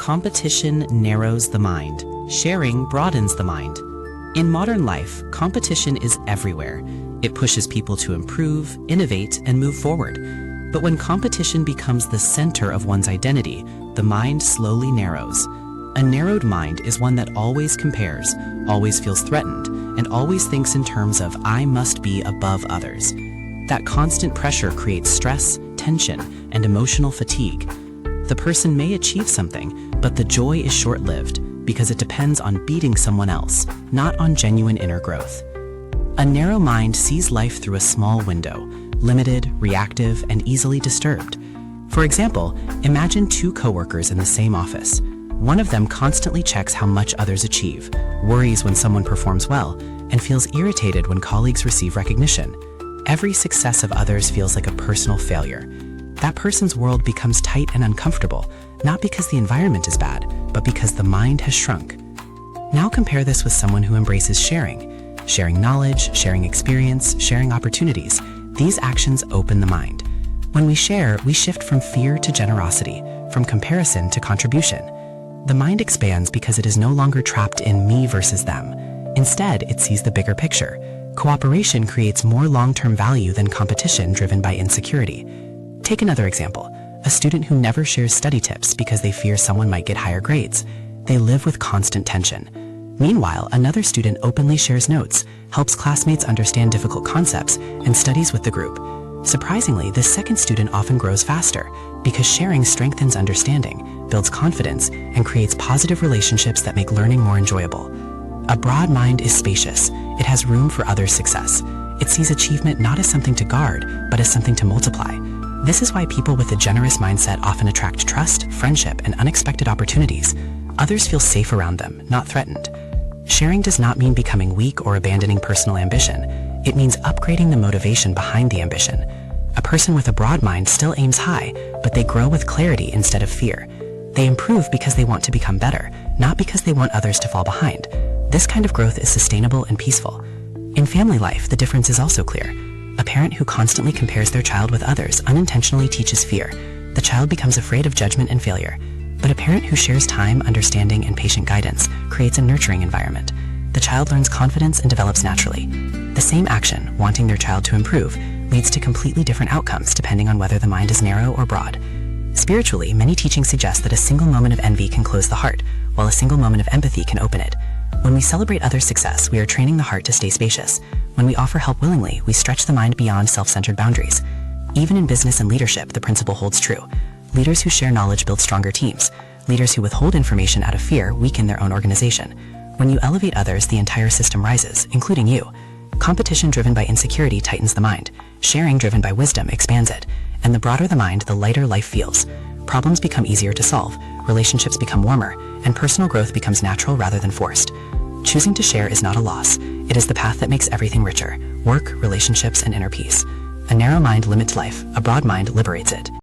Competition narrows the mind. Sharing broadens the mind. In modern life, competition is everywhere. It pushes people to improve, innovate, and move forward. But when competition becomes the center of one's identity, the mind slowly narrows. A narrowed mind is one that always compares, always feels threatened, and always thinks in terms of "I must be above others." That constant pressure creates stress, tension, and emotional fatigue. The person may achieve something, but the joy is short-lived because it depends on beating someone else, not on genuine inner growth. A narrow mind sees life through a small window, limited, reactive, and easily disturbed. For example, imagine two coworkers in the same office. One of them constantly checks how much others achieve, worries when someone performs well, and feels irritated when colleagues receive recognition. Every success of others feels like a personal failure. That person's world becomes tight and uncomfortable, not because the environment is bad, but because the mind has shrunk. Now compare this with someone who embraces sharing knowledge, sharing experience, sharing opportunities. These actions open the mind. When we share, we shift from fear to generosity, from comparison to contribution. The mind expands because it is no longer trapped in me versus them. Instead, it sees the bigger picture. Cooperation creates more long-term value than competition driven by insecurity. Take another example, a student who never shares study tips because they fear someone might get higher grades. They live with constant tension. Meanwhile, another student openly shares notes, helps classmates understand difficult concepts, and studies with the group. Surprisingly, this second student often grows faster because sharing strengthens understanding, builds confidence, and creates positive relationships that make learning more enjoyable. A broad mind is spacious. It has room for others' success. It sees achievement not as something to guard, but as something to multiply. This is why people with a generous mindset often attract trust, friendship, and unexpected opportunities. Others feel safe around them, not threatened. Sharing does not mean becoming weak or abandoning personal ambition. It means upgrading the motivation behind the ambition. A person with a broad mind still aims high, but they grow with clarity instead of fear. They improve because they want to become better, not because they want others to fall behind. This kind of growth is sustainable and peaceful. In family life, the difference is also clear. A parent who constantly compares their child with others unintentionally teaches fear. The child becomes afraid of judgment and failure. But a parent who shares time, understanding, and patient guidance creates a nurturing environment. The child learns confidence and develops naturally. The same action, wanting their child to improve, leads to completely different outcomes depending on whether the mind is narrow or broad. Spiritually, many teachings suggest that a single moment of envy can close the heart, while a single moment of empathy can open it. When we celebrate others' success, we are training the heart to stay spacious. When we offer help willingly, we stretch the mind beyond self-centered boundaries. Even in business and leadership, the principle holds true. Leaders who share knowledge build stronger teams. Leaders who withhold information out of fear weaken their own organization. When you elevate others, the entire system rises, including you. Competition driven by insecurity tightens the mind. Sharing driven by wisdom expands it. And the broader the mind, the lighter life feels. Problems become easier to solve, relationships become warmer, and personal growth becomes natural rather than forced. Choosing to share is not a loss. It is the path that makes everything richer: work, relationships, and inner peace. A narrow mind limits life. A broad mind liberates it.